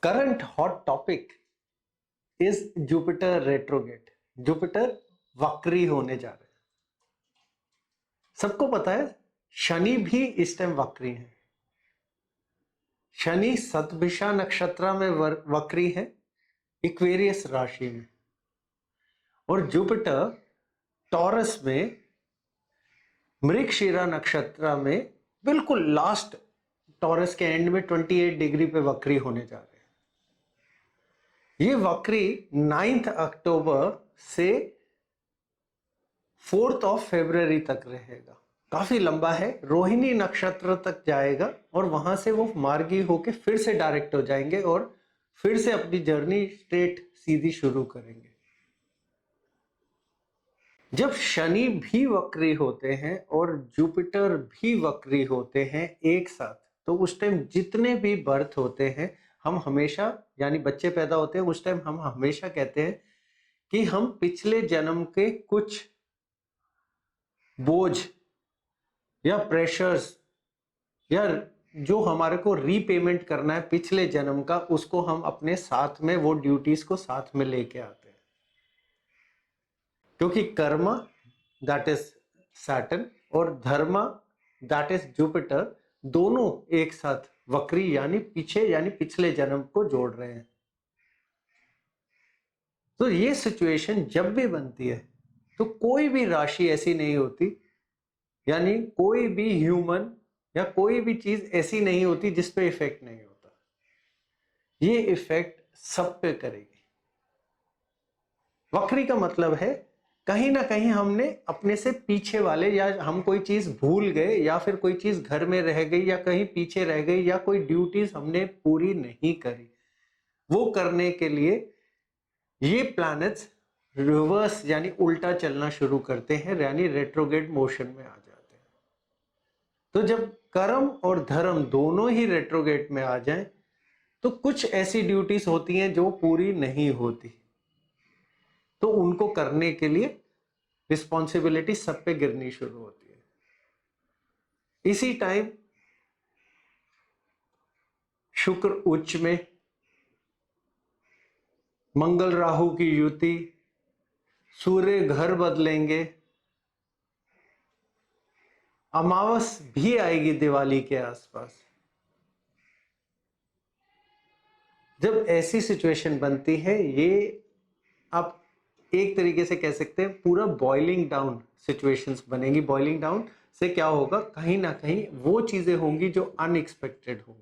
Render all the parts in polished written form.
Current hot topic is Jupiter retrograde. Jupiter वक्री होने जा रहे हैं। सबको पता है शनि भी इस टाइम वक्री है। शनि सतभिषा नक्षत्र में वक्री है, इक्वेरियस राशि में, और जुपिटर टॉरस में मृगशिरा नक्षत्र में बिल्कुल लास्ट टॉरस के एंड में 28 डिग्री पे वक्री होने जा रहे हैं। ये वक्री 9 अक्टूबर से 4 फरवरी तक रहेगा। काफी लंबा है, रोहिणी नक्षत्र तक जाएगा और वहां से वो मार्गी होके फिर से डायरेक्ट हो जाएंगे और फिर से अपनी जर्नी स्ट्रेट सीधी शुरू करेंगे। जब शनि भी वक्री होते हैं और जुपिटर भी वक्री होते हैं एक साथ, तो उस टाइम जितने भी बर्थ होते हैं हम हमेशा, यानी बच्चे पैदा होते हैं उस टाइम हम हमेशा कहते हैं कि हम पिछले जन्म के कुछ बोझ या प्रेशर्स या जो हमारे को रीपेमेंट करना है पिछले जन्म का, उसको हम अपने साथ में वो ड्यूटीज को साथ में लेके आते हैं। क्योंकि कर्म दैट इज सैटर्न और धर्म दैट इज जुपिटर दोनों एक साथ वक्री यानी पीछे यानी पिछले जन्म को जोड़ रहे हैं। तो ये सिचुएशन जब भी बनती है तो कोई भी राशि ऐसी नहीं होती, यानी कोई भी ह्यूमन या कोई भी चीज ऐसी नहीं होती जिस पे इफेक्ट नहीं होता। ये इफेक्ट सब पे करेगी। वक्री का मतलब है कहीं ना कहीं हमने अपने से पीछे वाले, या हम कोई चीज भूल गए, या फिर कोई चीज घर में रह गई या कहीं पीछे रह गई, या कोई ड्यूटीज हमने पूरी नहीं करी। वो करने के लिए ये प्लैनेट्स रिवर्स यानी उल्टा चलना शुरू करते हैं, यानी रेट्रोग्रेड मोशन में आ जाते हैं। तो जब कर्म और धर्म दोनों ही रेट्रोग्रेड में आ जाएं तो कुछ ऐसी ड्यूटीज होती हैं जो पूरी नहीं होती, तो उनको करने के लिए रिस्पॉन्सिबिलिटी सब पे गिरनी शुरू होती है। इसी टाइम शुक्र उच्च में, मंगल राहु की युति, सूर्य घर बदलेंगे, अमावस भी आएगी दिवाली के आसपास। जब ऐसी सिचुएशन बनती है, ये आप एक तरीके से कह सकते हैं पूरा बॉइलिंग डाउन सिचुएशंस बनेगी। बॉइलिंग डाउन से क्या होगा, कहीं ना कहीं वो चीजें होंगी जो अनएक्सपेक्टेड होंगी।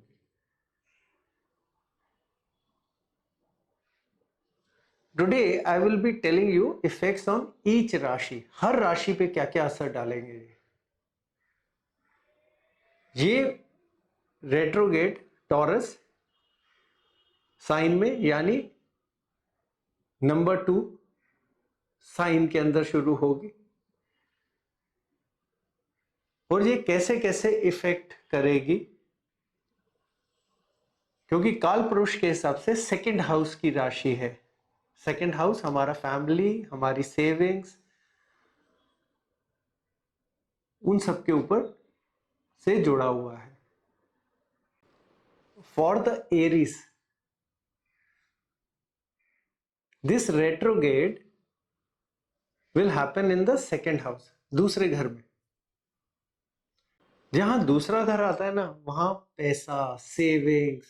Today I will be telling you effects on each राशि। हर राशि पे क्या क्या असर डालेंगे ये रेट्रोगेट टॉरस साइन में, यानी नंबर 2 साइन के अंदर शुरू होगी। और ये कैसे कैसे इफेक्ट करेगी, क्योंकि काल पुरुष के हिसाब से सेकंड हाउस की राशि है। सेकंड हाउस हमारा फैमिली, हमारी सेविंग्स, उन सब के ऊपर से जुड़ा हुआ है। For the Aries, this retrograde will happen in the second house, दूसरे घर में। जहां दूसरा घर आता है ना, वहां पैसा, सेविंग्स,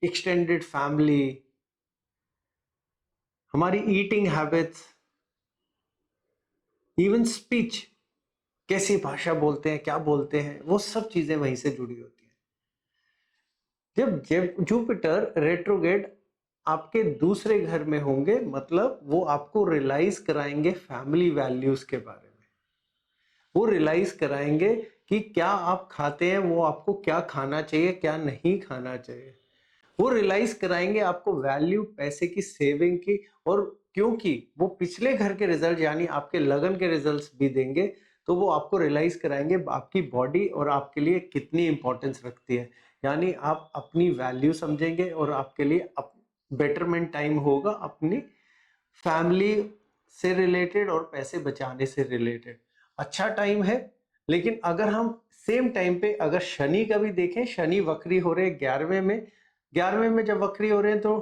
एक्सटेंडेड फैमिली, हमारी ईटिंग हैबिट्स, इवन स्पीच, कैसी भाषा बोलते हैं, क्या बोलते हैं, वो सब चीजें वहीं से जुड़ी होती हैं। जब जुपिटर रेट्रोगेड आपके दूसरे घर में होंगे, मतलब वो आपको रियलाइज कराएंगे फैमिली वैल्यूज के बारे में। वो रियलाइज कराएंगे कि क्या आप खाते हैं, वो आपको क्या खाना चाहिए, क्या नहीं खाना चाहिए। वो रियलाइज कराएंगे आपको वैल्यू पैसे की, सेविंग की। और क्योंकि वो पिछले घर के रिजल्ट यानी आपके लगन के रिजल्ट्स भी देंगे, तो वो आपको रियलाइज कराएंगे आपकी बॉडी और आपके लिए कितनी इंपॉर्टेंस रखती है। यानी आप अपनी वैल्यू समझेंगे और आपके लिए बेटरमेंट टाइम होगा अपनी फैमिली से रिलेटेड और पैसे बचाने से रिलेटेड। अच्छा टाइम है। लेकिन अगर हम सेम टाइम पे अगर शनि का भी देखें, शनि वक्री हो रहे 11वें में, 11वें में जब वक्री हो रहे हैं तो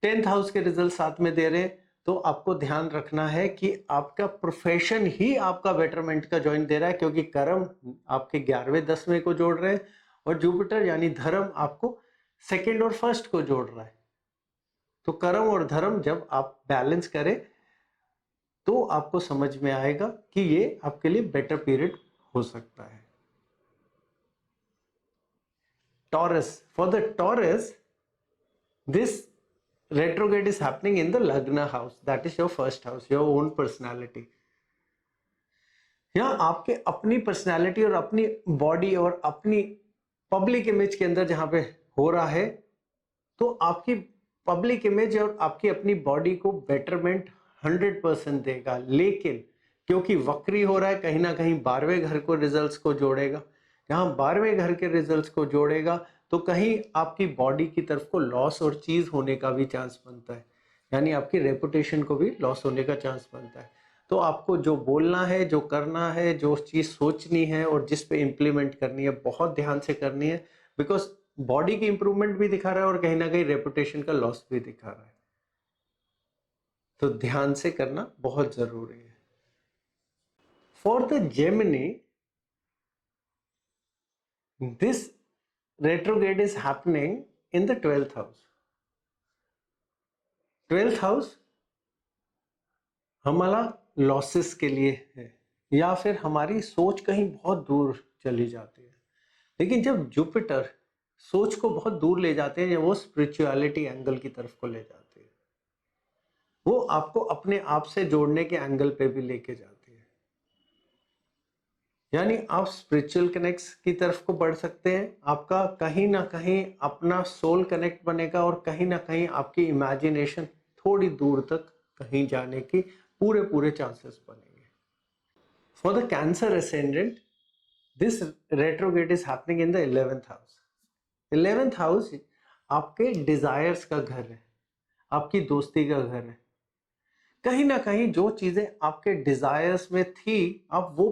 10th हाउस के रिजल्ट साथ में दे रहे हैं, तो आपको ध्यान रखना है कि आपका प्रोफेशन ही आपका बेटरमेंट का जॉइंट दे रहा है, क्योंकि कर्म आपके 11वें 10वें को जोड़ रहे हैं और जुपिटर यानी धर्म आपको सेकंड और फर्स्ट को जोड़ रहा है। तो कर्म और धर्म जब आप बैलेंस करें तो आपको समझ में आएगा कि ये आपके लिए बेटर पीरियड हो सकता है। Taurus, for the Taurus, this retrograde is happening in the Lagna house, that is your first house, your own personality. यहाँ आपके अपनी पर्सनालिटी और अपनी बॉडी और अपनी पब्लिक इमेज के अंदर जहां पे हो रहा है, तो आपकी पब्लिक इमेज और आपकी अपनी बॉडी को बेटरमेंट 100% देगा। लेकिन क्योंकि वक्री हो रहा है, कहीं ना कहीं 12वें घर को रिजल्ट्स को जोड़ेगा। जहां 12वें घर के रिजल्ट्स को जोड़ेगा तो कहीं आपकी बॉडी की तरफ को लॉस और चीज होने का भी चांस बनता है, यानी आपकी रेपुटेशन को भी लॉस होने का चांस बनता है। तो आपको जो बोलना है, जो करना है, जो चीज सोचनी है और जिस पे इंप्लीमेंट करनी है, बहुत ध्यान से करनी है, बिकॉज बॉडी की इंप्रूवमेंट भी दिखा रहा है और कहीं ना कहीं रेपुटेशन का लॉस भी दिखा रहा है। तो ध्यान से करना बहुत जरूरी है। For the Gemini, this retrograde is happening in the 12th house. 12th house हमारा लॉसेस के लिए है, या फिर हमारी सोच कहीं बहुत दूर चली जाती है। लेकिन जब जुपिटर सोच को बहुत दूर ले जाते हैं, या वो स्पिरिचुअलिटी एंगल की तरफ को ले जाते हैं, वो आपको अपने आप से जोड़ने के एंगल पे भी लेके जाती है। यानी आप स्पिरिचुअल कनेक्ट्स की तरफ को बढ़ सकते हैं, आपका कहीं ना कहीं अपना सोल कनेक्ट बनेगा और कहीं ना कहीं आपकी इमेजिनेशन थोड़ी दूर तक कहीं जाने की पूरे पूरे चांसेस बनेंगे। For the cancer ascendant, this retrograde is happening in the 11th house. 11th house आपके डिजायर्स का घर है, आपकी दोस्ती का घर है। कहीं ना कहीं जो चीजें आपके डिजायर्स में थी, आप वो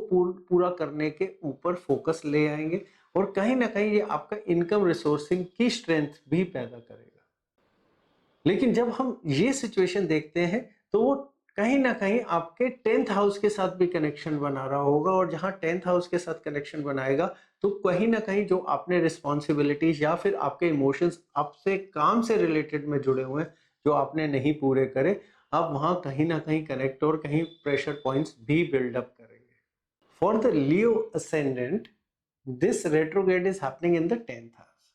पूरा करने के ऊपर फोकस ले आएंगे और कहीं ना कहीं ये आपका इनकम रिसोर्सिंग की स्ट्रेंथ भी पैदा करेगा। लेकिन जब हम ये सिचुएशन देखते हैं तो वो कहीं ना कहीं आपके 10th हाउस के साथ भी कनेक्शन बना रहा होगा, और जहां 10th हाउस के साथ कनेक्शन बनाएगा तो कहीं ना कहीं जो आपने रिस्पॉन्सिबिलिटीज या फिर आपके इमोशंस आपसे काम से रिलेटेड में जुड़े हुए हैं, जो आपने नहीं पूरे करे, आप वहां कहीं ना कहीं कनेक्ट और कहीं प्रेशर पॉइंट्स भी बिल्डअप करेंगे। For the Leo ascendant, this retrograde is happening in the 10th house.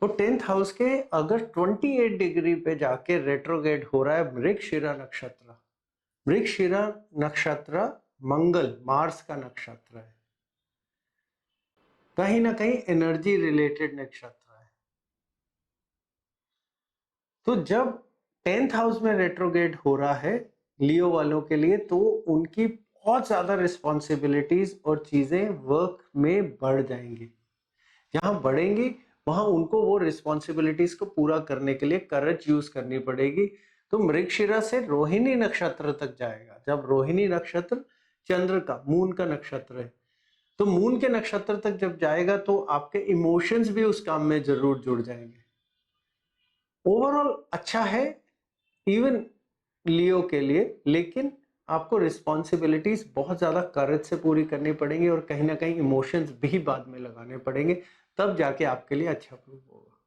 तो 10th हाउस के अगर 28 डिग्री पे जाके रेट्रोग्रेड हो रहा है मृगशिरा नक्षत्र। मृगशिरा नक्षत्र मंगल मार्स का नक्षत्र है, कहीं ना कहीं एनर्जी रिलेटेड नक्षत्र है। तो जब 10th हाउस में रेट्रोग्रेड हो रहा है लियो वालों के लिए, तो उनकी बहुत ज्यादा रिस्पॉन्सिबिलिटीज और चीजें वर्क में बढ़ जाएंगी। जहां बढ़ेंगी वहां उनको वो रिस्पॉन्सिबिलिटीज को पूरा करने के लिए करेज यूज करनी पड़ेगी। तो मृगशिरा से रोहिणी नक्षत्र तक जाएगा। जब रोहिणी नक्षत्र चंद्र का, मून का नक्षत्र है, तो मून के नक्षत्र तक जब जाएगा तो आपके इमोशंस भी उस काम में जरूर जुड़ जाएंगे। ओवरऑल अच्छा है इवन लियो के लिए, लेकिन आपको रिस्पॉन्सिबिलिटीज बहुत ज्यादा करेज से पूरी करनी पड़ेंगी और कहीं ना कहीं इमोशंस भी बाद में लगाने पड़ेंगे, तब जाके आपके लिए अच्छा प्रूव होगा।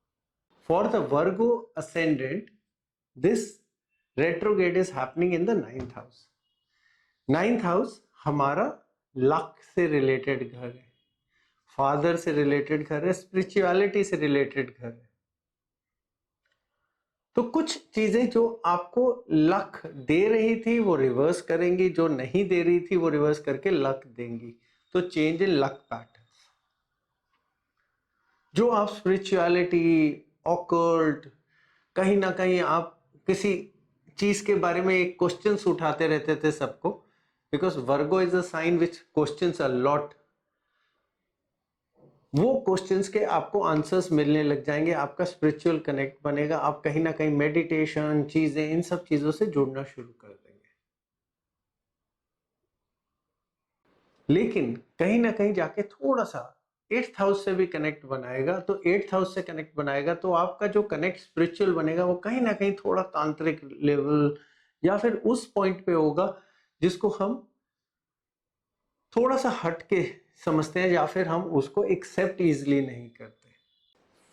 For the Virgo ascendant, this retrograde is happening in the 9th house. 9th house हमारा लक से रिलेटेड घर है, फादर से रिलेटेड घर है, स्पिरिचुअलिटी से रिलेटेड घर है। तो कुछ चीजें जो आपको लक दे रही थी वो रिवर्स करेंगी, जो नहीं दे रही थी वो रिवर्स करके लक देंगी। तो चेंज इन लक पैटर्न्स। जो आप स्पिरिचुअलिटी, ऑकल्ट, कहीं ना कहीं आप किसी चीज के बारे में एक क्वेश्चंस उठाते रहते थे सबको, because Virgo is a sign which questions a lot. वो क्वेश्चंस के आपको आंसर्स मिलने लग जाएंगे, आपका स्पिरिचुअल कनेक्ट बनेगा, आप कहीं ना कहीं मेडिटेशन, चीजें, इन सब चीजों से जुड़ना शुरू कर देंगे। लेकिन कहीं ना कहीं जाके थोड़ा सा एट्थ हाउस से भी कनेक्ट बनाएगा, तो एट्थ हाउस से कनेक्ट बनाएगा तो आपका जो कनेक्ट स्पिरिचुअल बनेगा वो कहीं ना कहीं थोड़ा तांत्रिक लेवल या फिर उस पॉइंट पे होगा जिसको हम थोड़ा सा हट के समझते हैं या फिर हम उसको एक्सेप्ट इजिली नहीं करते।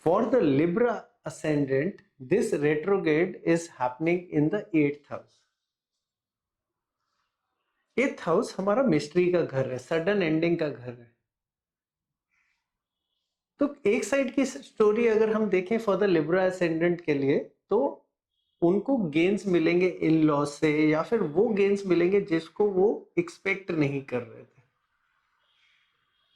For the Libra ascendant, this retrograde is happening in the eighth house. Eighth house हमारा मिस्ट्री का घर है, सडन एंडिंग का घर है। तो एक साइड की स्टोरी अगर हम देखें फॉर द लिब्रा असेंडेंट के लिए, तो उनको गेन्स मिलेंगे इन लॉ से या फिर वो गेन्स मिलेंगे जिसको वो एक्सपेक्ट नहीं कर रहे थे,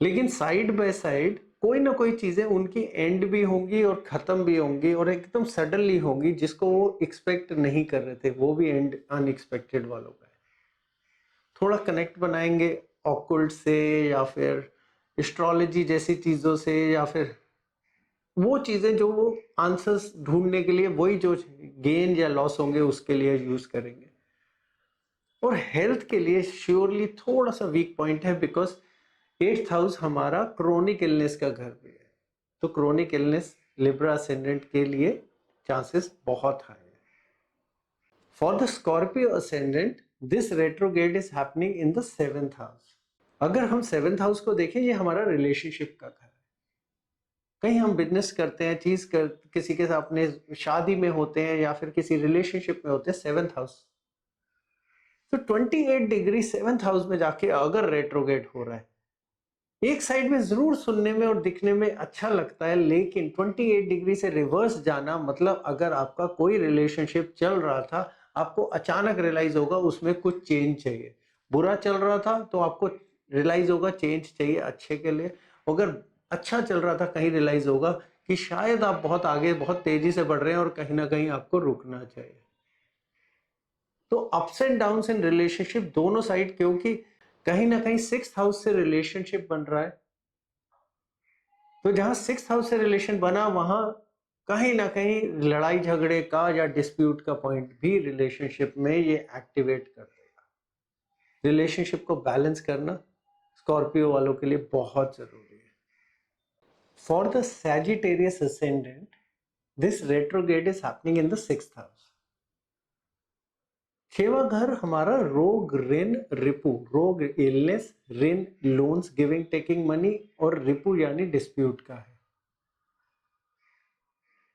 लेकिन साइड बाय साइड कोई ना कोई चीजें उनकी एंड भी होंगी और खत्म भी होंगी और एकदम सडनली होंगी जिसको वो एक्सपेक्ट नहीं कर रहे थे, वो भी एंड अनएक्सपेक्टेड वालों का है। थोड़ा कनेक्ट बनाएंगे ऑकल्ट से या फिर एस्ट्रोलॉजी जैसी चीजों से या फिर वो चीजें जो वो आंसर्स ढूंढने के लिए वही जो गेन या लॉस होंगे उसके लिए यूज करेंगे। और हेल्थ के लिए श्योरली थोड़ा सा वीक पॉइंट है बिकॉज एट्थ हाउस हमारा क्रोनिक इलनेस का घर भी है, तो क्रोनिक इलनेस लिब्रा असेंडेंट के लिए चांसेस बहुत हाई है। For the Scorpio ascendant this retrograde is happening in the seventh house. अगर हम सेवेंथ हाउस को देखें, ये हमारा रिलेशनशिप का घर है। कहीं हम बिजनेस करते हैं, किसी के साथ अपने शादी में होते हैं या फिर किसी रिलेशनशिप में होते हैं, सेवेंथ हाउस। तो 28 डिग्री सेवेंथ हाउस में जाके अगर रेट्रोग्रेड हो रहा है, एक साइड में जरूर सुनने में और दिखने में अच्छा लगता है, लेकिन 28 डिग्री से रिवर्स जाना मतलब अगर आपका कोई रिलेशनशिप चल रहा था, आपको अचानक रियलाइज होगा उसमें कुछ चेंज चाहिए। बुरा चल रहा था तो आपको रियलाइज होगा चेंज चाहिए अच्छे के लिए। अगर अच्छा चल रहा था, कहीं रियलाइज होगा कि शायद आप बहुत आगे बहुत तेजी से बढ़ रहे हैं और कहीं ना कहीं आपको रुकना चाहिए। तो ups and downs in relationship दोनों साइड, क्योंकि कहीं ना कहीं सिक्स्थ हाउस से रिलेशनशिप बन रहा है, तो जहां सिक्स्थ हाउस से रिलेशन बना वहां कहीं ना कहीं लड़ाई झगड़े का या डिस्प्यूट का पॉइंट भी रिलेशनशिप में ये एक्टिवेट कर देगा। रिलेशनशिप को बैलेंस करना स्कॉर्पियो वालों के लिए बहुत जरूरी है। For the Sagittarius ascendant this retrograde is happening in the sixth house. छठवां घर हमारा रोग ऋण रिपू, रोग इलनेस ऋण लोन्स गिविंग टेकिंग मनी और रिपू यानी डिस्प्यूट का है।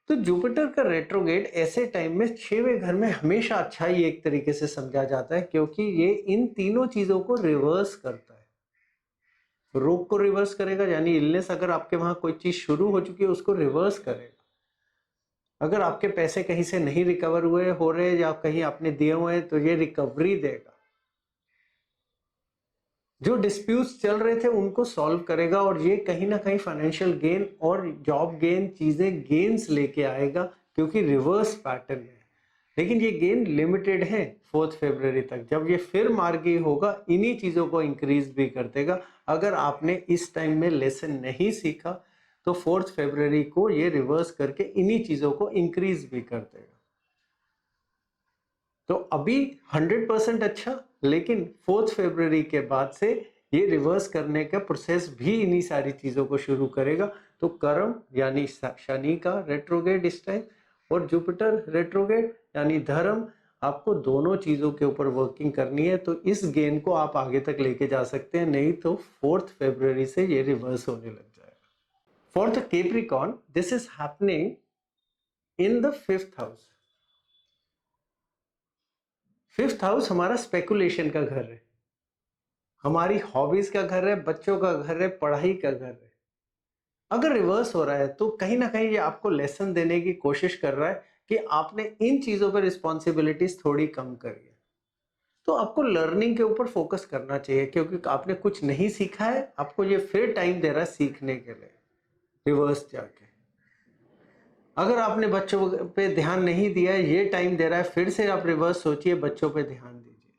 तो जुपिटर का रेट्रोग्रेड ऐसे टाइम में छठवें घर में हमेशा अच्छा ही एक तरीके से समझा जाता है, क्योंकि ये इन तीनों चीजों को रिवर्स करता है। रोग को रिवर्स करेगा यानी इलनेस, अगर आपके वहां कोई चीज शुरू हो चुकी है उसको रिवर्स करेगा। अगर आपके पैसे कहीं से नहीं रिकवर हुए हो रहे या कहीं आपने दिए हुए तो ये रिकवरी देगा। जो डिस्प्यूट्स चल रहे थे उनको सॉल्व करेगा और ये कहीं ना कहीं फाइनेंशियल गेन और जॉब गेन चीजें गेन्स लेके आएगा, क्योंकि रिवर्स पैटर्न है। लेकिन ये गेन लिमिटेड है 4 फरवरी तक। जब ये फिर मार्गी होगा इन्हीं चीजों को इंक्रीज भी कर देगा। अगर आपने इस टाइम में लेसन नहीं सीखा तो 4 फरवरी को ये रिवर्स करके इन्हीं चीजों को इंक्रीज भी कर देगा। तो अभी 100% अच्छा, लेकिन 4 फरवरी के बाद से ये रिवर्स करने का प्रोसेस भी इन्हीं सारी चीजों को शुरू करेगा। तो कर्म यानी शनि का रेट्रोग्रेड इस टाइम और जुपिटर रेट्रोग्रेड यानी धर्म, आपको दोनों चीजों के ऊपर वर्किंग करनी है। तो इस गेन को आप आगे तक लेके जा सकते हैं, नहीं तो 4 फरवरी से ये रिवर्स होने लग जाएगा। For the Capricorn this is happening in the 5th house. 5th house हमारा स्पेकुलेशन का घर है, हमारी हॉबीज का घर है, बच्चों का घर है, पढ़ाई का घर है। अगर रिवर्स हो रहा है तो कहीं ना कहीं ये आपको लेसन देने की कोशिश कर रहा है कि आपने इन चीजों पर रिस्पॉन्सिबिलिटीज थोड़ी कम करी है। तो आपको लर्निंग के ऊपर फोकस करना चाहिए, क्योंकि आपने कुछ नहीं सीखा है, आपको ये फिर टाइम दे रहा है सीखने के लिए रिवर्स जाके। अगर आपने बच्चों पे ध्यान नहीं दिया है, ये टाइम दे रहा है फिर से आप रिवर्स सोचिए, बच्चों पे ध्यान दीजिए।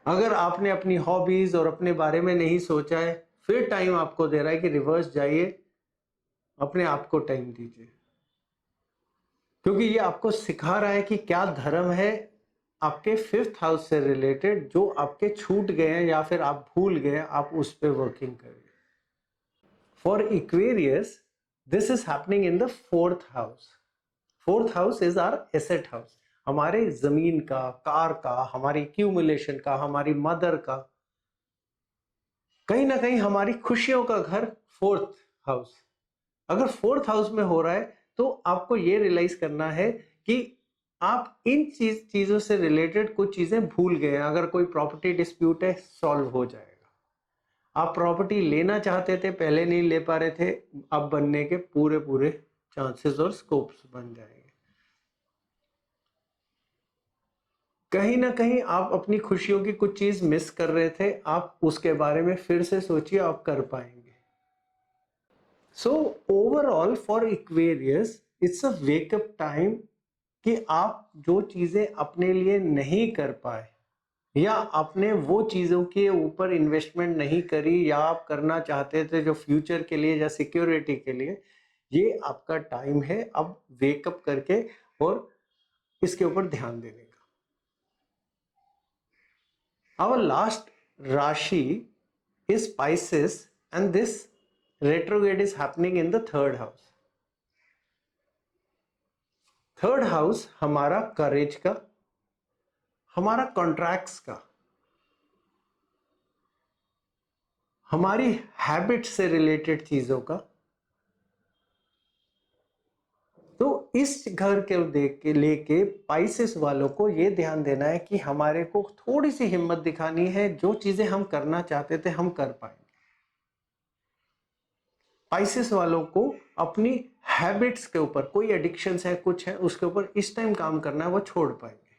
अगर आपने अपनी हॉबीज और अपने बारे में नहीं सोचा है, फिर टाइम आपको दे रहा है कि रिवर्स जाइए, अपने आप को टाइम दीजिए, क्योंकि ये आपको सिखा रहा है कि क्या धर्म है आपके 5th हाउस से रिलेटेड जो आपके छूट गए हैं या फिर आप भूल गए, आप उस पर वर्किंग करिए। For Aquarius, this is happening in the fourth house. Fourth house is our asset house. हमारे जमीन का, कार का, हमारी एक्यूमुलेशन का, हमारी मदर का, कहीं ना कहीं हमारी खुशियों का घर फोर्थ हाउस। अगर फोर्थ हाउस में हो रहा है तो आपको ये रियलाइज करना है कि आप इन चीजों से रिलेटेड कुछ चीजें भूल गए हैं। अगर कोई प्रॉपर्टी डिस्प्यूट है, सॉल्व हो जाएगा। आप प्रॉपर्टी लेना चाहते थे, पहले नहीं ले पा रहे थे, अब बनने के पूरे पूरे चांसेस और स्कोप्स बन जाएंगे। कहीं ना कहीं आप अपनी खुशियों की कुछ चीज मिस कर रहे थे, आप उसके बारे में फिर से सोचिए, आप कर पाएंगे। So overall for Aquarius it's a wake up time कि आप जो चीजें अपने लिए नहीं कर पाए या आपने वो चीजों के ऊपर इन्वेस्टमेंट नहीं करी या आप करना चाहते थे जो फ्यूचर के लिए या सिक्योरिटी के लिए, ये आपका टाइम है अब वेकअप करके और इसके ऊपर ध्यान देने का। Our last Rashi is Pisces and this retrograde is happening in the third house. Third house हमारा करेज का, हमारा कॉन्ट्रैक्ट्स का, हमारी हैबिट से रिलेटेड चीजों का। तो इस घर के देख के लेके पाइसेस वालों को ये ध्यान देना है कि हमारे को थोड़ी सी हिम्मत दिखानी है, जो चीजें हम करना चाहते थे हम कर पाएंगे। पाइसेस वालों को अपनी हैबिट्स के ऊपर, कोई एडिक्शंस है, कुछ है, उसके ऊपर इस टाइम काम करना है, वो छोड़ पाएंगे।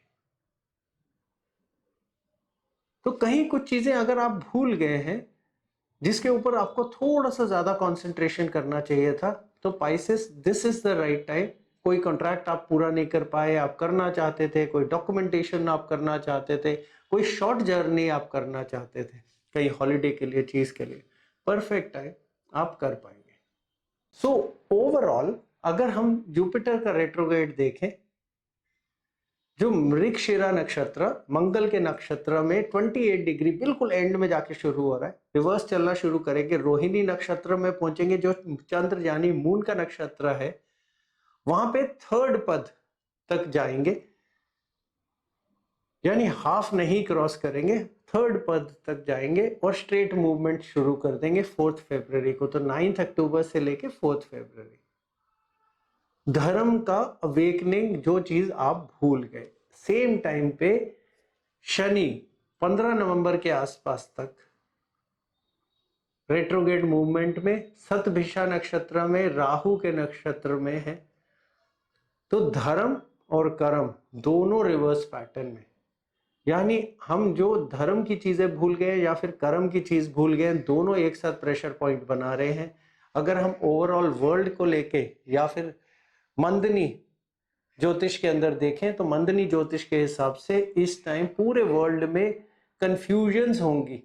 तो कहीं कुछ चीजें अगर आप भूल गए हैं जिसके ऊपर आपको थोड़ा सा ज्यादा कंसंट्रेशन करना चाहिए था, तो Pisces this is the right time. कोई कॉन्ट्रैक्ट आप पूरा नहीं कर पाए, आप करना चाहते थे, कोई डॉक्यूमेंटेशन आप करना चाहते थे, कोई शॉर्ट जर्नी आप करना चाहते थे कहीं हॉलीडे के लिए, चीज के लिए, परफेक्ट टाइम, आप कर पाएंगे। सो ओवरऑल अगर हम जुपिटर का रेट्रोग्रेड देखें, जो मृगशिरा नक्षत्र मंगल के नक्षत्र में 28 डिग्री बिल्कुल एंड में जाके शुरू हो रहा है, रिवर्स चलना शुरू करेंगे, रोहिणी नक्षत्र में पहुंचेंगे जो चंद्र यानी मून का नक्षत्र है, वहां पे थर्ड पद तक जाएंगे, यानी हाफ नहीं क्रॉस करेंगे, थर्ड पद तक जाएंगे और स्ट्रेट मूवमेंट शुरू कर देंगे 4 फरवरी को। तो 9 अक्टूबर से लेके 4 फरवरी धर्म का अवेकनिंग, जो चीज आप भूल गए। सेम टाइम पे शनि 15 नवंबर के आसपास तक रेट्रोग्रेड मूवमेंट में, शतभिषा नक्षत्र में, राहु के नक्षत्र में है। तो धर्म और कर्म दोनों रिवर्स पैटर्न में, यानी हम जो धर्म की चीजें भूल गए या फिर कर्म की चीज भूल गए, दोनों एक साथ प्रेशर पॉइंट बना रहे हैं। अगर हम ओवरऑल वर्ल्ड को लेके या फिर मंदनी ज्योतिष के अंदर देखें, तो मंदनी ज्योतिष के हिसाब से इस टाइम पूरे वर्ल्ड में कंफ्यूजन्स होंगी।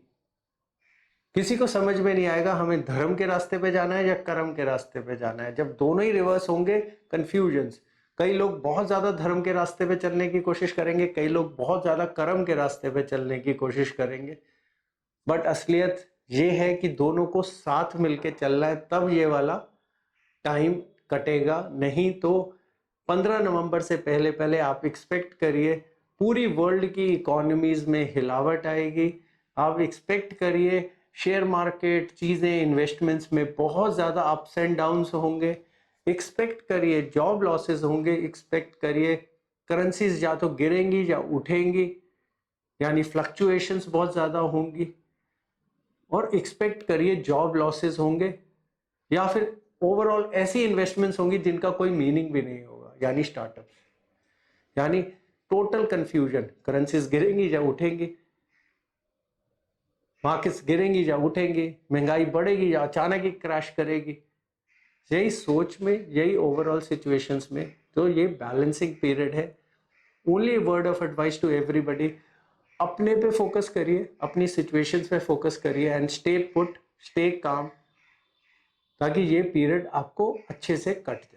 किसी को समझ में नहीं आएगा हमें धर्म के रास्ते पे जाना है या कर्म के रास्ते पे जाना है। जब दोनों ही रिवर्स होंगे, कंफ्यूजन्स। कई लोग बहुत ज्यादा धर्म के रास्ते पे चलने की कोशिश करेंगे, कई लोग बहुत ज्यादा कर्म के रास्ते पे चलने की कोशिश करेंगे, बट असलियत ये है कि दोनों को साथ मिलके चलना है, तब ये वाला टाइम कटेगा। नहीं तो 15 नवंबर से पहले पहले आप एक्सपेक्ट करिए पूरी वर्ल्ड की इकोनॉमीज में हिलावट आएगी। आप एक्सपेक्ट करिए शेयर मार्केट, चीजें, इन्वेस्टमेंट्स में बहुत ज्यादा अप्स एंड डाउन्स होंगे। एक्सपेक्ट करिए जॉब लॉसेस होंगे। एक्सपेक्ट करिए करेंसीज या तो गिरेंगी या उठेंगी, यानी फ्लक्चुएशंस बहुत ज्यादा होंगी। और एक्सपेक्ट करिए जॉब लॉसेस होंगे या फिर ओवरऑल ऐसी इन्वेस्टमेंट्स होंगी जिनका कोई मीनिंग भी नहीं होगा, यानी स्टार्टअप्स, यानी टोटल कंफ्यूजन। करेंसीज गिरेंगी या उठेंगी, मार्केट्स गिरेंगी या उठेंगी, महंगाई बढ़ेगी या अचानक ही क्रैश करेगी। यही सोच में, यही ओवरऑल सिचुएशंस में, तो ये बैलेंसिंग पीरियड है। Only word of advice to everybody, अपने पे फोकस करिए, अपनी सिचुएशंस पे फोकस करिए and stay put, stay calm, ताकि ये पीरियड आपको अच्छे से कट जाए।